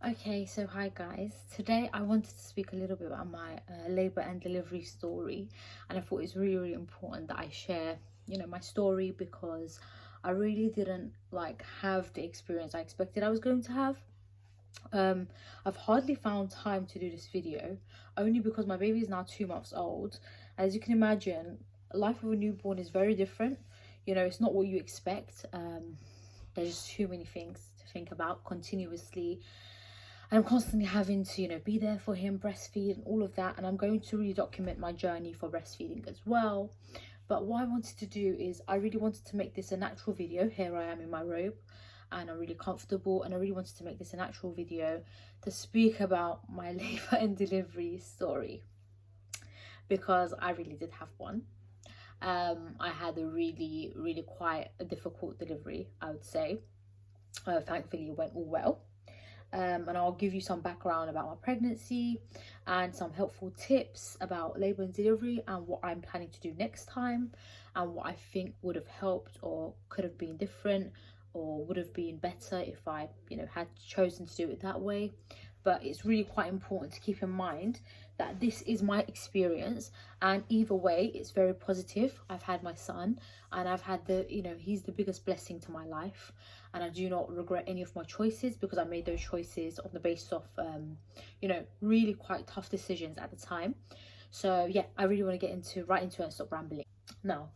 Okay, so hi guys. Today I wanted to speak a little bit about my labor and delivery story, and I thought it's really important that I share, my story because I really didn't have the experience I expected I was going to have. Um, I've hardly found time to do this video, only because my baby is now 2 months old. As you can imagine, life of a newborn is very different. It's not what you expect. There's just too many things to think about continuously, and I'm constantly having to, be there for him, breastfeed and all of that. And I'm going to really document my journey for breastfeeding as well. But what I wanted to do is I really wanted to make this a natural video. Here I am in my robe and I'm really comfortable, and I really wanted to make this a natural video to speak about my labor and delivery story, because I really did have one. I had a really quite a difficult delivery, I would say. Thankfully it went all well. And I'll give you some background about my pregnancy and some helpful tips about labor and delivery and what I'm planning to do next time, and what I think would have helped or could have been different or would have been better if I had chosen to do it that way. But it's really quite important to keep in mind that this is my experience, and either way it's very positive. I've had my son, and I've had he's the biggest blessing to my life, and I do not regret any of my choices, because I made those choices on the basis of really quite tough decisions at the time. So yeah, I really want to get right into it and stop rambling now.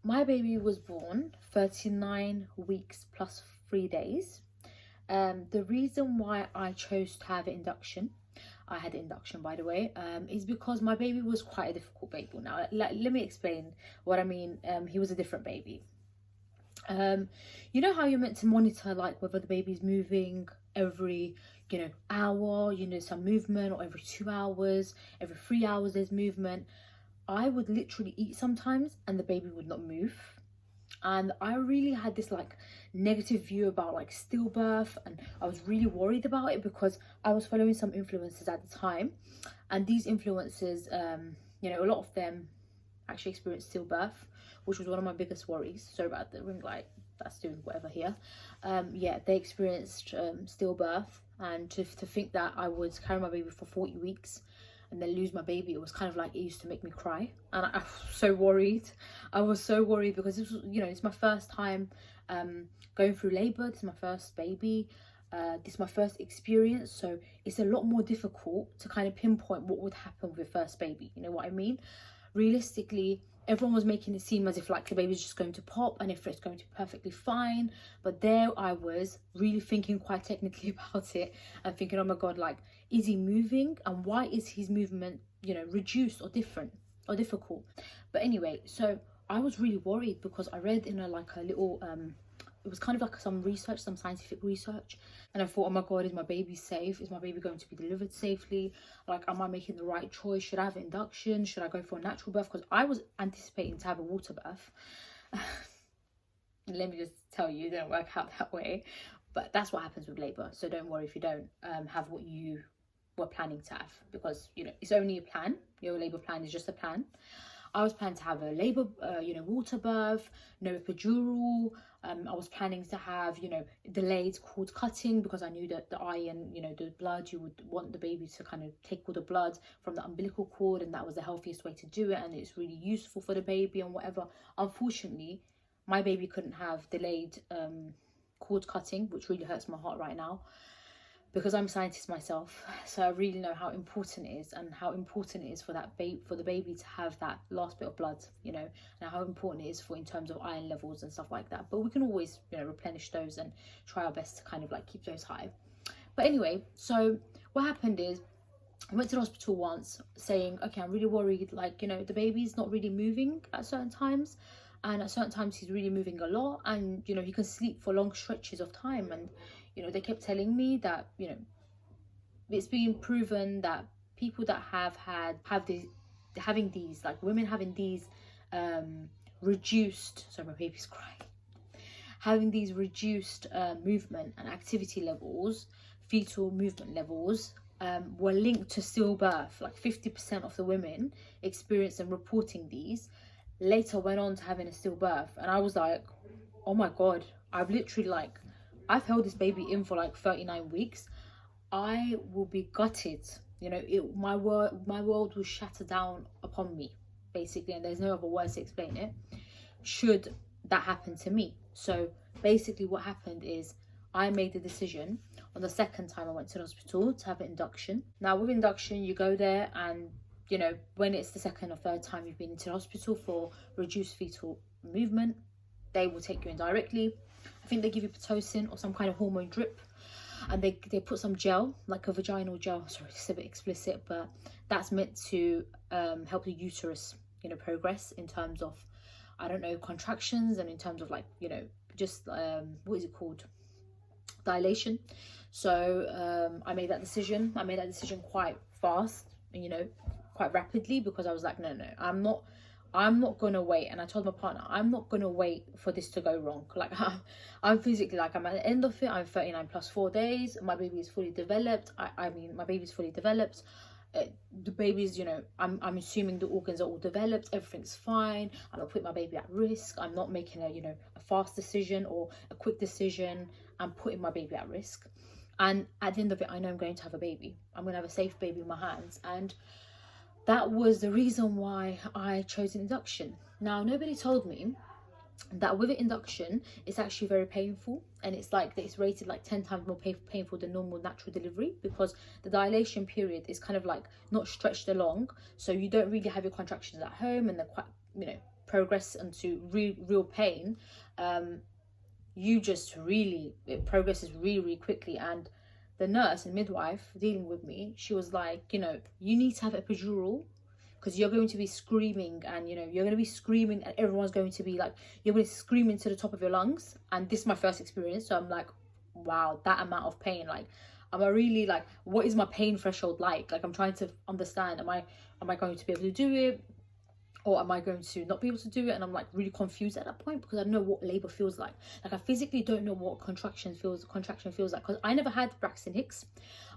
My baby was born 39 weeks plus 3 days. The reason why I chose to have an induction, I had an induction by the way, is because my baby was quite a difficult baby. Now let me explain what I mean. He was a different baby. You know how you're meant to monitor whether the baby's moving every hour, some movement, or every 2 hours, every 3 hours there's movement. I would literally eat sometimes and the baby would not move, and I really had this negative view about stillbirth, and I was really worried about it because I was following some influencers at the time, and these influencers, a lot of them actually experienced stillbirth, which was one of my biggest worries. Sorry about the ring light that's doing whatever here. Yeah, they experienced stillbirth, and to think that I would carry my baby for 40 weeks and then lose my baby, it was kind of it used to make me cry, and I was so worried. I was so worried because this was, it's my first time going through labor. This is my first baby. This is my first experience, so it's a lot more difficult to kind of pinpoint what would happen with first baby. You know what I mean? Realistically, everyone was making it seem as if the baby's just going to pop and if it's going to be perfectly fine. But there I was really thinking quite technically about it and thinking, oh my god, is he moving, and why is his movement reduced or different or difficult? But anyway, so I was really worried because I read in a little it was kind of some research, some scientific research, and I thought, oh my god, is my baby safe? Is my baby going to be delivered safely? Am I making the right choice? Should I have induction? Should I go for a natural birth? Because I was anticipating to have a water birth. Let me just tell you, it didn't work out that way, but that's what happens with labor. So don't worry if you don't have what you were planning to have, because it's only a plan. Your labor plan is just a plan. I was planning to have a labor, water birth, no epidural. I was planning to have, delayed cord cutting, because I knew that the iron, the blood, you would want the baby to kind of take all the blood from the umbilical cord, and that was the healthiest way to do it, and it's really useful for the baby and whatever. Unfortunately, my baby couldn't have delayed cord cutting, which really hurts my heart right now, because I'm a scientist myself, so I really know how important it is, and how important it is for the baby to have that last bit of blood, and how important it is in terms of iron levels and stuff like that. But we can always replenish those and try our best to kind of keep those high. But anyway, so what happened is I went to the hospital once saying, okay, I'm really worried, the baby's not really moving at certain times, and at certain times he's really moving a lot, and he can sleep for long stretches of time. And they kept telling me that it's been proven that people that having these women having these reduced, sorry, my baby's crying, having these reduced movement and activity levels, fetal movement levels, were linked to stillbirth. 50% of the women experienced and reporting these later went on to having a stillbirth. And I was like, oh my god, I've literally I've held this baby in for like 39 weeks, I will be gutted. You know, my world will shatter down upon me, basically, and there's no other words to explain it, should that happen to me. So basically what happened is I made the decision on the second time I went to the hospital to have an induction. Now with induction, you go there, and you know, when it's the second or third time you've been into the hospital for reduced fetal movement, they will take you in directly. I think they give you Pitocin or some kind of hormone drip, and they put some gel, like a vaginal gel, sorry, it's a bit explicit, but that's meant to help the uterus, you know, progress in terms of, I don't know, contractions, and in terms of like, you know, just what is it called, dilation. So I made that decision quite fast, you know, quite rapidly, because I was like, no, I'm not gonna wait. And I told my partner, I'm not gonna wait for this to go wrong. Like I'm physically, like, I'm at the end of it. I'm 39 plus 4 days. My baby is fully developed. I mean, my baby's fully developed. The baby's, you know, I'm assuming the organs are all developed, everything's fine. I'm not putting my baby at risk. I'm not making a, you know, a fast decision or a quick decision. I'm putting my baby at risk. And at the end of it, I know I'm going to have a baby. I'm going to have a safe baby in my hands. And that was the reason why I chose an induction. Now, nobody told me that with an induction, it's actually very painful, and it's like it's rated like 10 times more painful than normal natural delivery, because the dilation period is kind of like not stretched along, so you don't really have your contractions at home, and they're quite, you know, progress into real pain. You just really, it progresses really quickly. And the nurse and midwife dealing with me, she was like, you know, you need to have a epidural, because you're going to be screaming, and you know, you're going to be screaming, and everyone's going to be like, you're going to scream into the top of your lungs. And this is my first experience, so I'm like, wow, that amount of pain, like, am I really, like, what is my pain threshold like I'm trying to understand, am I going to be able to do it, or am I going to not be able to do it? And I'm like really confused at that point, because I don't know what labor feels like I physically don't know what contraction feels like, because I never had Braxton Hicks.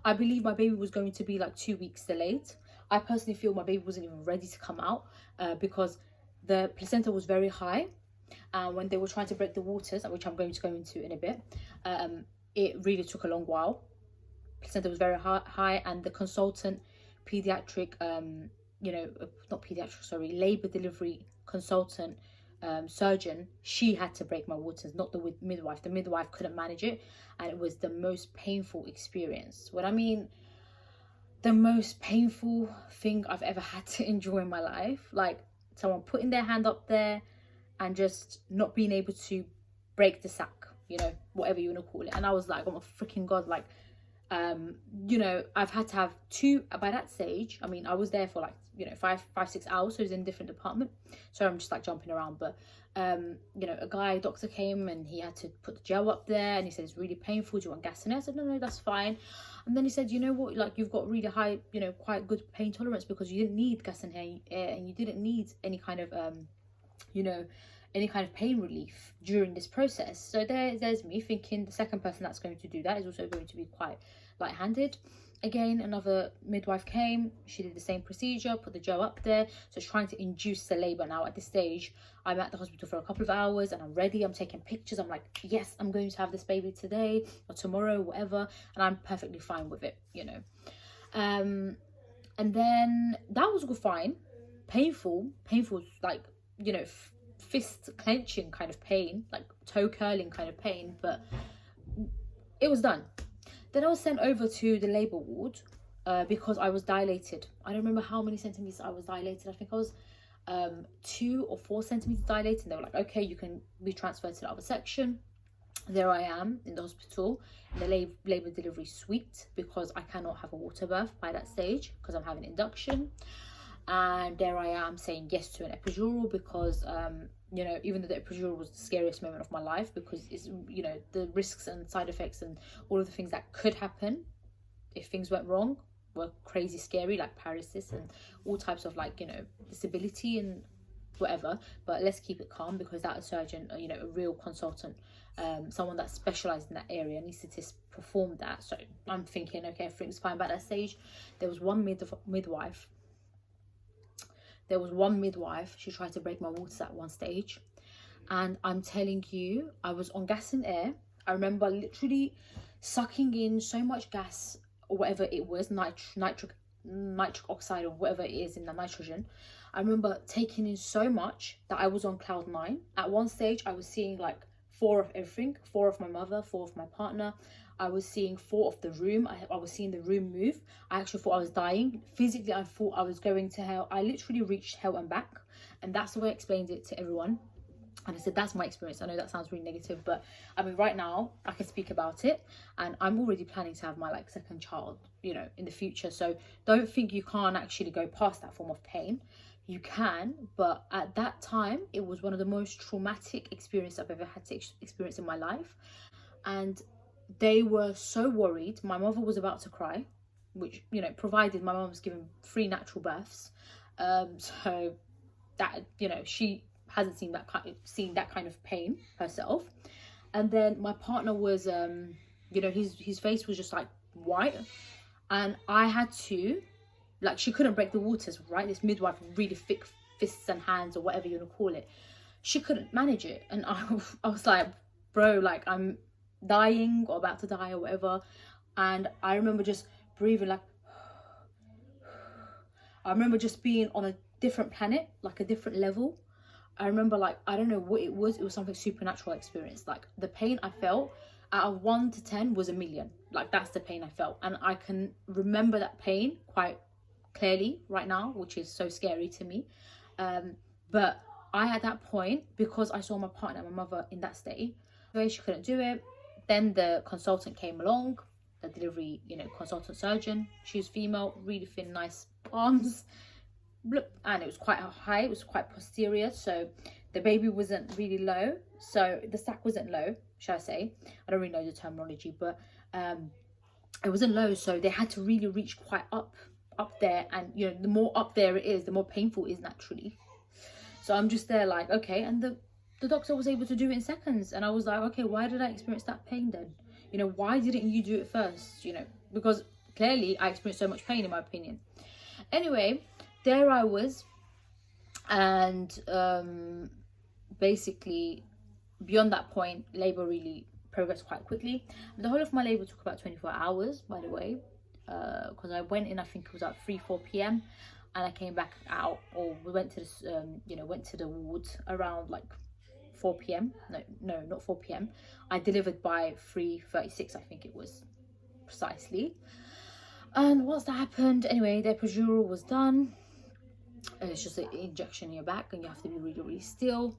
I believe my baby was going to be like 2 weeks delayed. I personally feel my baby wasn't even ready to come out, because the placenta was very high, and when they were trying to break the waters, which I'm going to go into in a bit, it really took a long while. Placenta was very high, and the consultant pediatric you know, not pediatric, sorry, labor delivery consultant, surgeon, she had to break my waters, not the midwife. The midwife couldn't manage it, and it was the most painful experience. What I mean, the most painful thing I've ever had to enjoy in my life, like someone putting their hand up there and just not being able to break the sack, you know, whatever you want to call it. And I was like, oh my freaking god, like, you know, I've had to have two, by that stage, I mean, I was there for like, you know, 5-6 hours, so it was in a different department, so I'm just like jumping around. But you know, a doctor came, and he had to put the gel up there, and he said, it's really painful, do you want gas in it? I said, no, that's fine. And then he said, you know what, like, you've got really high, you know, quite good pain tolerance, because you didn't need gas in air, and you didn't need any kind of you know, any kind of pain relief during this process. So there's me thinking the second person that's going to do that is also going to be quite light-handed. Again, another midwife came, she did the same procedure, put the gel up there, so it's trying to induce the labor. Now at this stage, I'm at the hospital for a couple of hours, and I'm ready, I'm taking pictures, I'm like, yes, I'm going to have this baby today or tomorrow, whatever, and I'm perfectly fine with it, you know. And then that was all fine. Painful, like, you know, fist clenching kind of pain, like toe curling kind of pain, but it was done. Then I was sent over to the labour ward because I was dilated. I don't remember how many centimetres I was dilated. I think I was 2 or 4 centimetres dilated. And they were like, okay, you can be transferred to the other section. There I am in the hospital, in the labour delivery suite, because I cannot have a water birth by that stage because I'm having induction. And there I am saying yes to an epidural, because you know, even though the epidural was the scariest moment of my life, because it's, you know, the risks and side effects and all of the things that could happen if things went wrong were crazy scary, like paralysis and all types of, like, you know, disability and whatever. But let's keep it calm, because that surgeon, you know, a real consultant, someone that specialized in that area, needs to perform that. So I'm thinking, okay, everything's fine. By that stage, there was one midwife. She tried to break my waters at one stage, and I'm telling you, I was on gas and air. I remember literally sucking in so much gas, or whatever it was, nitric oxide, or whatever it is in the nitrogen. I remember taking in so much that I was on cloud nine. At one stage, I was seeing like 4 of everything: 4 of my mother, 4 of my partner. I was seeing 4 of the room. I was seeing the room move. I actually thought I was dying. Physically, I thought I was going to hell. I literally reached hell and back. And that's the way I explained it to everyone. And I said, that's my experience. I know that sounds really negative, but I mean, right now I can speak about it, and I'm already planning to have my like second child, you know, in the future. So don't think you can't actually go past that form of pain. You can, but at that time, it was one of the most traumatic experiences I've ever had to experience in my life. And they were so worried. My mother was about to cry, which, you know, provided my mum was given 3 natural births. So that, you know, she hasn't seen that kind of pain herself. And then my partner was, you know, his face was just like white, and I had to, like, she couldn't break the waters, right? This midwife, really thick fists and hands, or whatever you want to call it. She couldn't manage it, and I was like, bro, like, I'm dying or about to die or whatever. And I remember just breathing like, I remember just being on a different planet, like a different level. I remember, like, I don't know what it was something supernatural I experienced. Like, the pain I felt out of 1 to 10 was 1,000,000. Like, that's the pain I felt, and I can remember that pain quite clearly right now, which is so scary to me. But I, at that point, because I saw my partner and my mother in that state, she couldn't do it. Then the consultant came along, the delivery, you know, consultant surgeon. She was female, really thin, nice arms, and it was quite high, it was quite posterior, so the baby wasn't really low, so the sac wasn't low, shall I say. I don't really know the terminology, but it wasn't low, so they had to really reach quite up there, and you know, the more up there it is, the more painful it is naturally. So I'm just there like, okay, and the doctor was able to do it in seconds, and I was like, okay, why did I experience that pain then? You know, why didn't you do it first? You know, because clearly I experienced so much pain, in my opinion. Anyway, there I was, and basically beyond that point, labor really progressed quite quickly. The whole of my labor took about 24 hours, by the way, because I went in, I think it was at 3-4 p.m. and I came back out, or we went to this, you know, went to the ward around like 4 p.m. No, not 4 p.m. I delivered by 3:36, I think it was, precisely. And once that happened, anyway, the epidural was done. It's just an injection in your back, and you have to be really, really still.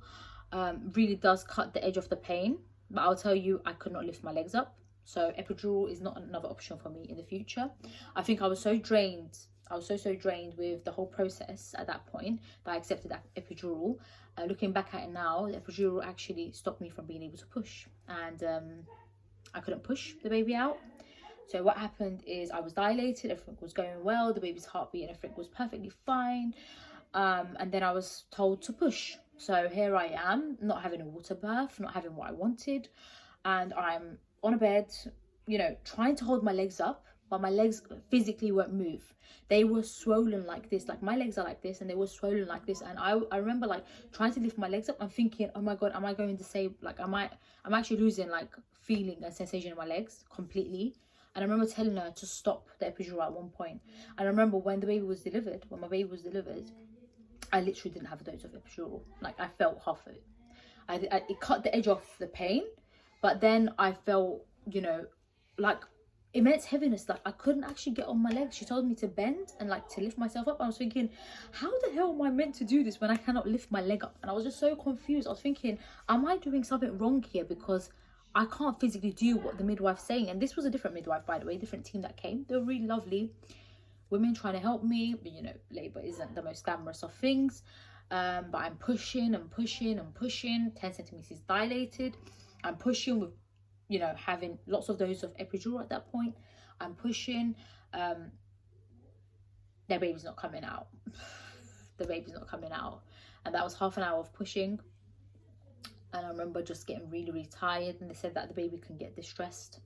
Really does cut the edge of the pain, but I'll tell you, I could not lift my legs up, so epidural is not another option for me in the future. I think I was so drained, I was so drained with the whole process at that point, that I accepted that epidural. Looking back at it now, the epidural actually stopped me from being able to push, and I couldn't push the baby out. So what happened is, I was dilated, everything was going well, the baby's heartbeat and everything was perfectly fine. And then I was told to push. So here I am, not having a water birth, not having what I wanted. And I'm on a bed, you know, trying to hold my legs up, but my legs physically won't move. They were swollen like this, like my legs are like this, and they were swollen like this. And I remember like trying to lift my legs up. I'm thinking, oh my God, am I going to say, like, I'm actually losing like feeling and sensation in my legs completely. And I remember telling her to stop the epidural at one point. And I remember when my baby was delivered, I literally didn't have a dose of epidural. Like, I felt half of it. It cut the edge off the pain, but then I felt, you know, like immense heaviness. Like, I couldn't actually get on my legs. She told me to bend and like to lift myself up. I was thinking, how the hell am I meant to do this when I cannot lift my leg up? And I was just so confused. I was thinking, am I doing something wrong here? Because I can't physically do what the midwife's saying. And this was a different midwife, by the way, different team that came. They were really lovely women trying to help me. But, you know, labor isn't the most glamorous of things. But I'm pushing and pushing and pushing. 10 centimeters dilated. I'm pushing with, you know, having lots of doses of epidural at that point. I'm pushing. Their baby's not coming out. The baby's not coming out. And that was half an hour of pushing. And I remember just getting really, really tired. And they said that the baby can get distressed.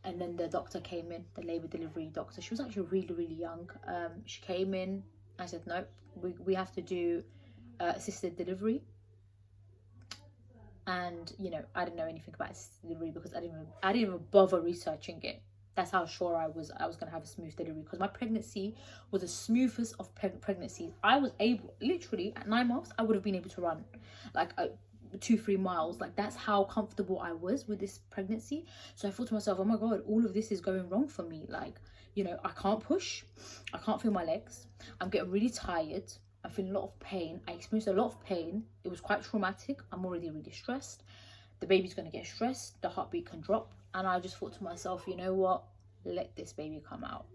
And then the doctor came in, the labour delivery doctor. She was actually really, really young. She came in. I said, nope, we have to do assisted delivery. And you know, I didn't know anything about assisted delivery because I didn't even bother researching it. That's how sure I was going to have a smooth delivery, because my pregnancy was the smoothest of pregnancies. I was able, literally at 9 months, I would have been able to run like 2-3 miles. Like, that's how comfortable I was with this pregnancy. So I thought to myself, oh my god, all of this is going wrong for me. Like, you know, I can't push, I can't feel my legs, I'm getting really tired, I'm feeling a lot of pain. I experienced a lot of pain. It was quite traumatic. I'm already really stressed. The baby's going to get stressed, the heartbeat can drop. And I just thought to myself, you know what, let this baby come out,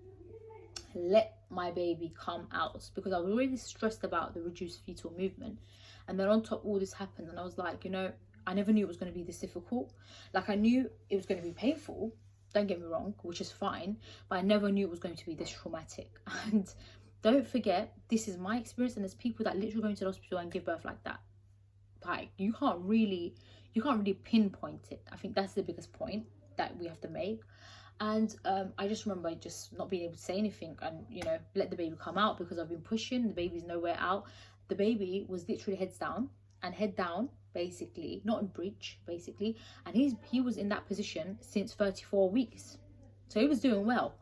let my baby come out, because I was already stressed about the reduced fetal movement. And then on top, all this happened, and I was like, you know, I never knew it was going to be this difficult. Like, I knew it was going to be painful, don't get me wrong, which is fine, but I never knew it was going to be this traumatic. And don't forget, this is my experience, and there's people that literally go into the hospital and give birth like that. Like, you can't really pinpoint it. I think that's the biggest point that we have to make. And I just remember just not being able to say anything and, you know, let the baby come out, because I've been pushing, the baby's nowhere out. The baby was literally head down, basically, not in breech, basically. And he was in that position since 34 weeks. So he was doing well.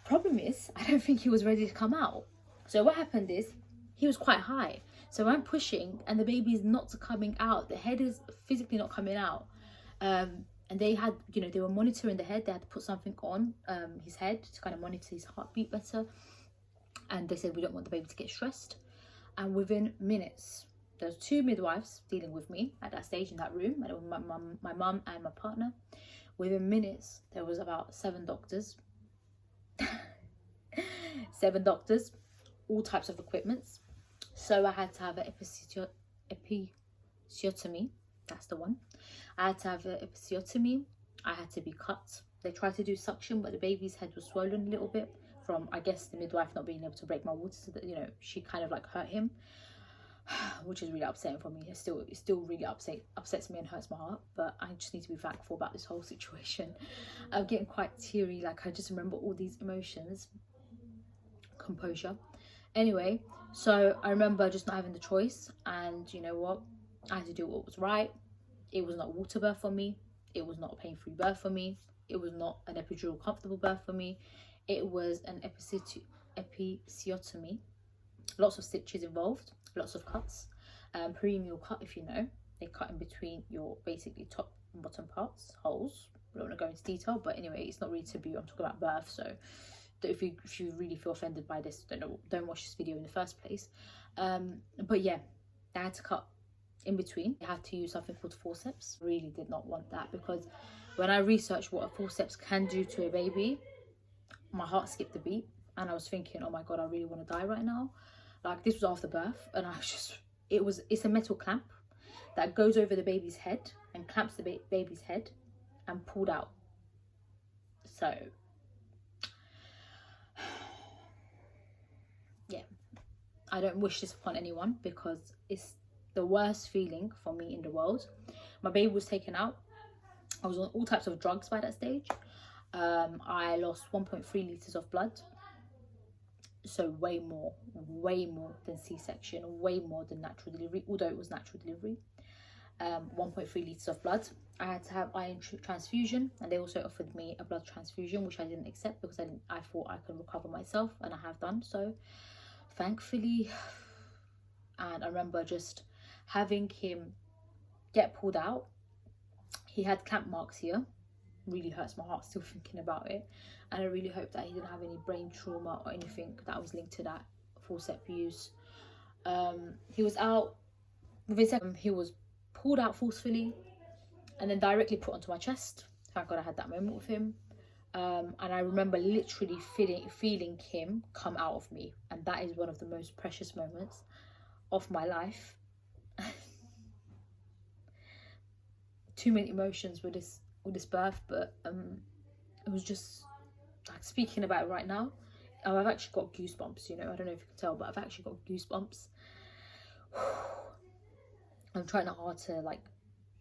Problem is, I don't think he was ready to come out. So what happened is, he was quite high. So I'm pushing and the baby is not coming out. The head is physically not coming out. And they had, you know, they were monitoring the head. They had to put something on his head to kind of monitor his heartbeat better. And they said, we don't want the baby to get stressed. And within minutes, there's 2 midwives dealing with me at that stage in that room. And my mum and my partner. Within minutes, there was about 7 doctors. 7 doctors, all types of equipments. So I had to have an episiotomy. That's the one. I had to have an episiotomy. I had to be cut. They tried to do suction, but the baby's head was swollen a little bit from, I guess, the midwife not being able to break my water, so that, you know, she kind of like hurt him, which is really upsetting for me. It still really upsets me and hurts my heart. But I just need to be thankful about this whole situation. I'm getting quite teary. Like, I just remember all these emotions. Composure. Anyway, so I remember just not having the choice, and you know what, I had to do what was right. It was not a water birth for me, it was not a pain-free birth for me, it was not an epidural comfortable birth for me. It was an episiotomy. Lots of stitches involved, lots of cuts, perineal cut, if you know. They cut in between your basically top and bottom parts, holes. I don't want to go into detail, but anyway, it's not really taboo. I'm talking about birth, so if you really feel offended by this, don't watch this video in the first place. But yeah, I had to cut in between. I had to use something called forceps. Really did not want that, because when I researched what a forceps can do to a baby, my heart skipped a beat, and I was thinking, oh my god, I really want to die right now. Like, this was after birth, and I just, it's a metal clamp that goes over the baby's head and clamps the baby's head and pulled out. So yeah, I don't wish this upon anyone, because it's the worst feeling for me in the world. My baby was taken out. I was on all types of drugs by that stage. I lost 1.3 litres of blood. So way more than C-section, way more than natural delivery, although it was natural delivery. 1.3 litres of blood. I had to have iron transfusion, and they also offered me a blood transfusion, which I didn't accept, because I thought I could recover myself, and I have done so, thankfully. And I remember just having him get pulled out. He had clamp marks here. Really hurts my heart still thinking about it, and I really hope that he didn't have any brain trauma or anything that was linked to that forceps use. He was out within seconds. He was pulled out forcefully and then directly put onto my chest. Thank god I had that moment with him. And I remember literally feeling him come out of me, and that is one of the most precious moments of my life. Too many emotions with this birth, but it was just like, speaking about it right now, I've actually got goosebumps, you know. I don't know if you can tell, but I've actually got goosebumps. I'm trying hard to, like,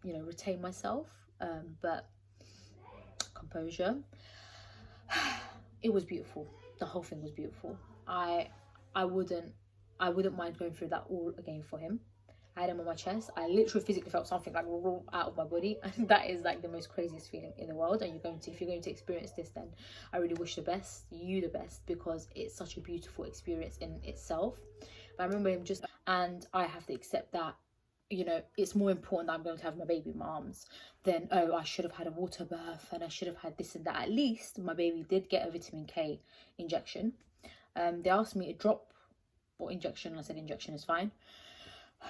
you know, retain myself, but composure. It was beautiful. The whole thing was beautiful. I wouldn't mind going through that all again for him. I had him on my chest. I literally physically felt something like roll out of my body, and that is like the most craziest feeling in the world. And if you're going to experience this, then I really wish you the best, because it's such a beautiful experience in itself. But I remember him just, and I have to accept that, you know, it's more important that I'm going to have my baby in my arms than, oh, I should have had a water birth and I should have had this and that. At least my baby did get a vitamin K injection. They asked me a drop or injection, and I said injection is fine,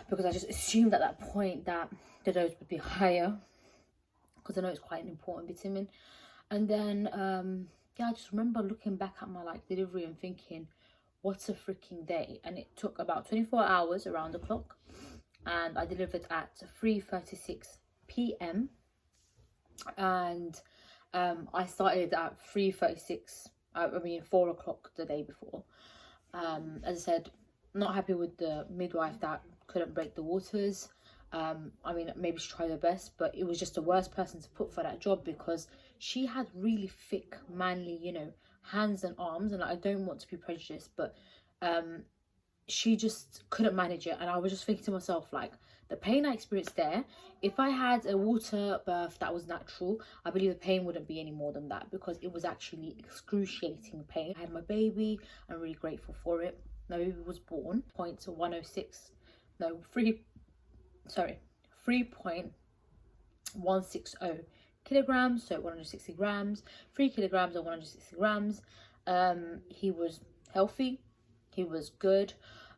because I just assumed at that point that the dose would be higher, because I know it's quite an important vitamin. And then yeah, I just remember looking back at my like delivery and thinking, what's a freaking day. And it took about 24 hours around the clock, and I delivered at 3:36 p.m. and I started at 3:36, I mean 4 o'clock the day before. As I said, not happy with the midwife that couldn't break the waters. I mean, maybe she tried her best, but it was just the worst person to put for that job, because she had really thick, manly, you know, hands and arms. And like, I don't want to be prejudiced, but she just couldn't manage it. And I was just thinking to myself, like, the pain I experienced there, if I had a water birth that was natural, I believe the pain wouldn't be any more than that, because it was actually excruciating pain. I had my baby. I'm really grateful for it. My baby was born 3.160 kilograms, so 160 grams, 3 kilograms or 160 grams. He was healthy, he was good,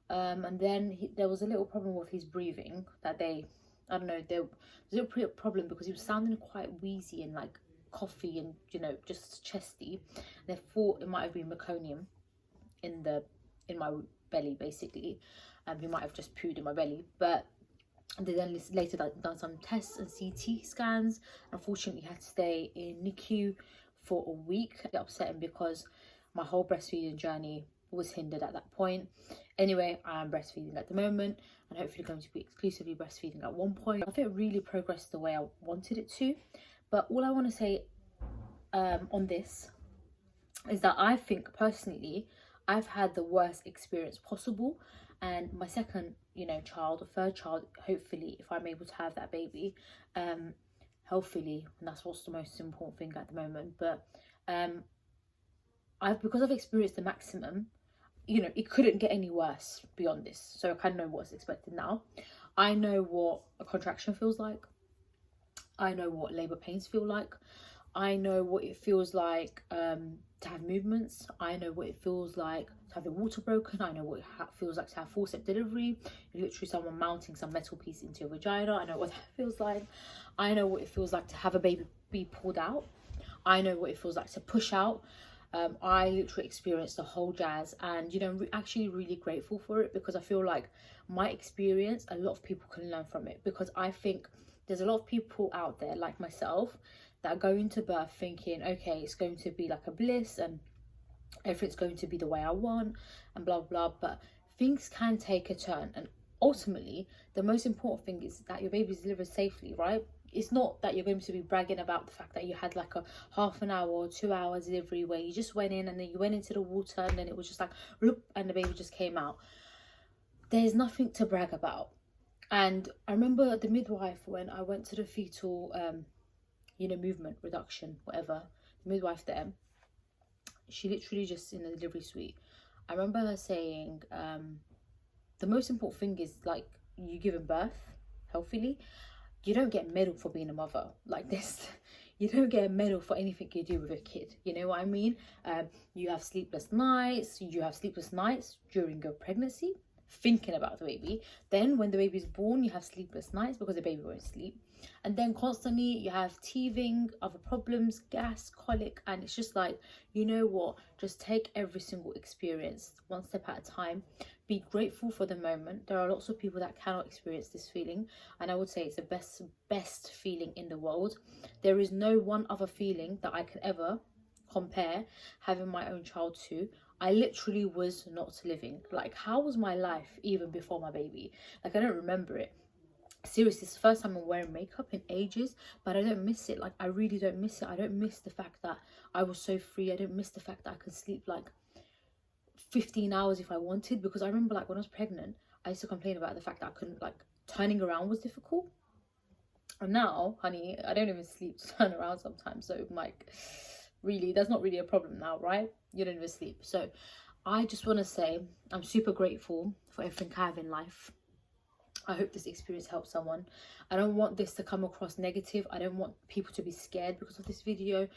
and then there was a little problem with his breathing that I don't know, there was a little problem because he was sounding quite wheezy and like coughy and, you know, just chesty. They thought it might have been meconium in my belly, basically. He might have just pooed in my belly, but they then later done some tests and CT scans. Unfortunately, had to stay in NICU for a week. Upsetting, because my whole breastfeeding journey was hindered at that point. Anyway, I am breastfeeding at the moment, and hopefully going to be exclusively breastfeeding at one point. I think it really progressed the way I wanted it to. But all I want to say on this is that I think personally I've had the worst experience possible, and my second, you know, child, or third child, hopefully, if I'm able to have that baby, healthily, and that's what's the most important thing at the moment. But because I've experienced the maximum, you know, it couldn't get any worse beyond this. So I kind of know what's expected now. I know what a contraction feels like. I know what labour pains feel like. I know what it feels like to have movements. I know what it feels like to have the water broken. I know what it feels like to have forceps delivery. Literally someone mounting some metal piece into your vagina. I know what that feels like. I know what it feels like to have a baby be pulled out. I know what it feels like to push out. I literally experienced the whole jazz, and, you know, I'm actually really grateful for it, because I feel like my experience, a lot of people can learn from it, because I think there's a lot of people out there like myself that go into birth thinking, okay, it's going to be like a bliss and everything's going to be the way I want and blah blah, but things can take a turn. And ultimately, the most important thing is that your baby's delivered safely, right? It's not that you're going to be bragging about the fact that you had like a half an hour or 2 hours delivery where you just went in and then you went into the water and then it was just like whoop, and the baby just came out. There's nothing to brag about. And I remember the midwife, when I went to the fetal you know, movement reduction, whatever, the midwife there, she literally just in the delivery suite, I remember her saying, the most important thing is, like, you giving birth healthily. You don't get a medal for being a mother like this. You don't get a medal for anything you do with a kid. You know what I mean? You have sleepless nights. You have sleepless nights during your pregnancy, thinking about the baby. Then when the baby's born, you have sleepless nights because the baby won't sleep. And then constantly you have teething, other problems, gas, colic. And it's just like, you know what? Just take every single experience one step at a time. Be grateful for the moment. There are lots of people that cannot experience this feeling, and I would say it's the best feeling in the world. There is no one other feeling that I can ever compare having my own child to. I literally was not living. Like, how was my life even before my baby? Like, I don't remember it. Seriously, it's the first time I'm wearing makeup in ages, but I don't miss it. Like, I really don't miss it. I don't miss the fact that I was so free. I don't miss the fact that I could sleep like 15 hours if I wanted, because I remember, like, when I was pregnant, I used to complain about the fact that I couldn't like turning around was difficult. And now, honey, I don't even sleep to turn around sometimes. So I'm like, really, that's not really a problem now, right? You don't even sleep. So I just want to say I'm super grateful for everything I have in life. I hope this experience helps someone. I don't want this to come across negative. I don't want people to be scared because of this video.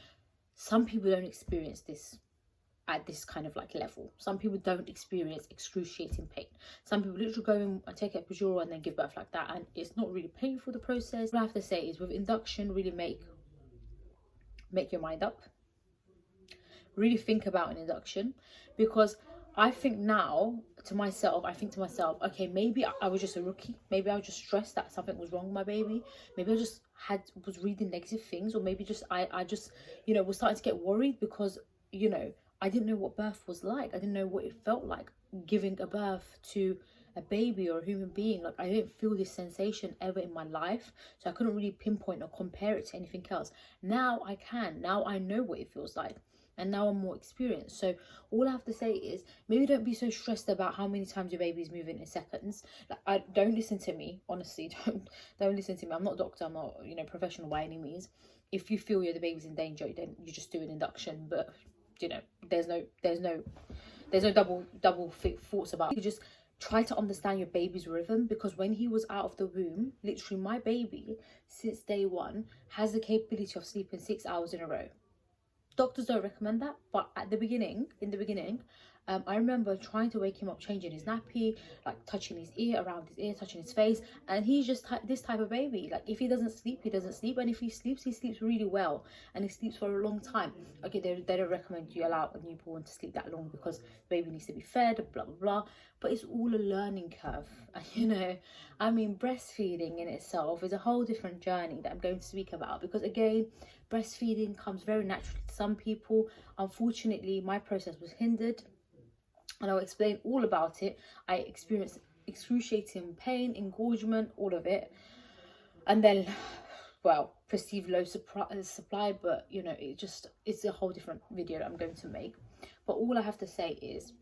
Some people don't experience this at this kind of like level. Some people don't experience excruciating pain. Some people literally go in and take a epidural and then give birth like that, and it's not really painful, the process. What I have to say is, with induction, really make your mind up. Really think about an induction, because I think to myself, okay, maybe I was just a rookie. Maybe I was just stressed that something was wrong with my baby. Maybe I just was reading negative things, or maybe just I just, you know, was starting to get worried because, you know, I didn't know what birth was like. I didn't know what it felt like giving a birth to a baby or a human being. Like, I didn't feel this sensation ever in my life, so I couldn't really pinpoint or compare it to anything else. Now I can. Now I know what it feels like, and now I'm more experienced. So all I have to say is, maybe don't be so stressed about how many times your baby is moving in seconds. Like, don't listen to me, honestly. Don't listen to me. I'm not a doctor. I'm not, you know, professional by any means. If you feel the baby's in danger, then you just do an induction. But, you know, there's no double thoughts about it. You just try to understand your baby's rhythm, because when he was out of the womb, literally my baby since day one has the capability of sleeping 6 hours in a row. Doctors don't recommend that, but in the beginning, I remember trying to wake him up, changing his nappy, like touching his ear, around his ear, touching his face, and he's just this type of baby. Like, if he doesn't sleep, he doesn't sleep, and if he sleeps really well, and he sleeps for a long time. Okay, they don't recommend you allow a newborn to sleep that long, because the baby needs to be fed, blah blah blah. But it's all a learning curve, and you know, I mean, breastfeeding in itself is a whole different journey that I'm going to speak about, because again, breastfeeding comes very naturally to some people. Unfortunately, my process was hindered, and I'll explain all about it. I experienced excruciating pain, engorgement, all of it, and then, well, perceived low supply. But you know, it's a whole different video that I'm going to make. But all I have to say is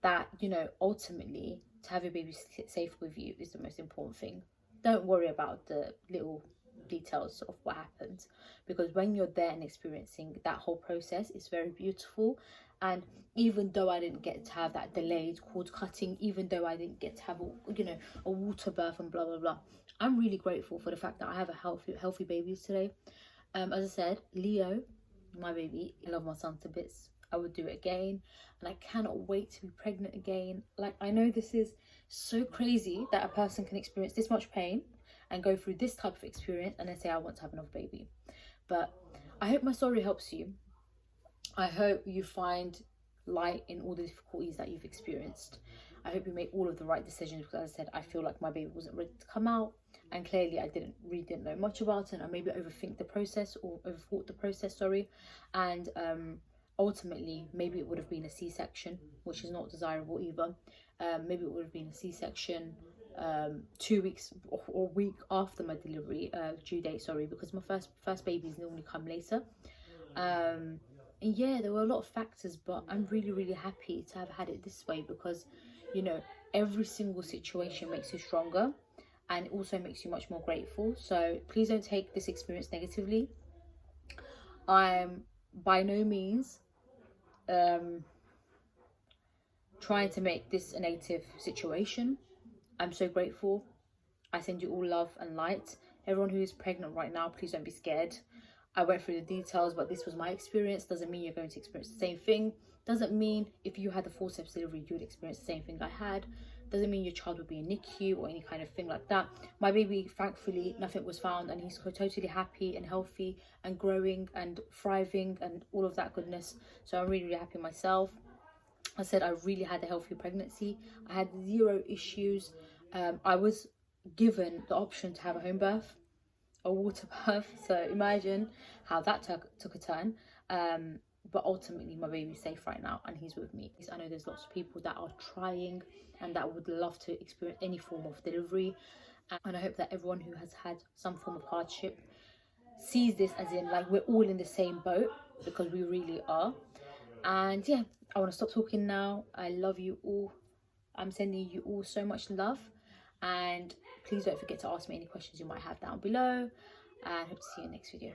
that, you know, ultimately, to have your baby safe with you is the most important thing. Don't worry about the little details of what happens, because when you're there and experiencing that whole process, it's very beautiful. And even though I didn't get to have that delayed cord cutting, even though I didn't get to have a water birth and blah blah blah, I'm really grateful for the fact that I have a healthy baby today. As I said, Leo, my baby, I love my son to bits. I would do it again, and I cannot wait to be pregnant again. Like, I know this is so crazy that a person can experience this much pain and go through this type of experience and then say, I want to have another baby. But I hope my story helps you. I hope you find light in all the difficulties that you've experienced. I hope you make all of the right decisions, because as I said, I feel like my baby wasn't ready to come out, and clearly I didn't know much about it, and I maybe overthought the process, and ultimately maybe it would have been a C-section, which is not desirable either. Maybe it would have been a C-section 2 weeks or a week after my delivery due date, because my first babies normally come later. And yeah, there were a lot of factors, but I'm really happy to have had it this way, because, you know, every single situation makes you stronger, and it also makes you much more grateful. So please don't take this experience negatively. I'm by no means trying to make this a negative situation. I'm so grateful. I send you all love and light. Everyone who is pregnant right now, please don't be scared. I went through the details, but this was my experience. Doesn't mean you're going to experience the same thing. Doesn't mean if you had the forceps delivery, you would experience the same thing I had. Doesn't mean your child would be in NICU or any kind of thing like that. My baby, thankfully, nothing was found, and he's totally happy and healthy and growing and thriving and all of that goodness. So I'm really happy myself. I said I really had a healthy pregnancy. I had 0 issues. I was given the option to have a home birth, a water birth, so imagine how that took a turn. But ultimately my baby's safe right now, and he's with me. I know there's lots of people that are trying and that would love to experience any form of delivery, and I hope that everyone who has had some form of hardship sees this as in, like, we're all in the same boat, because we really are. And yeah, I want to stop talking now. I love you all. I'm sending you all so much love, and please don't forget to ask me any questions you might have down below, and hope to see you in the next video.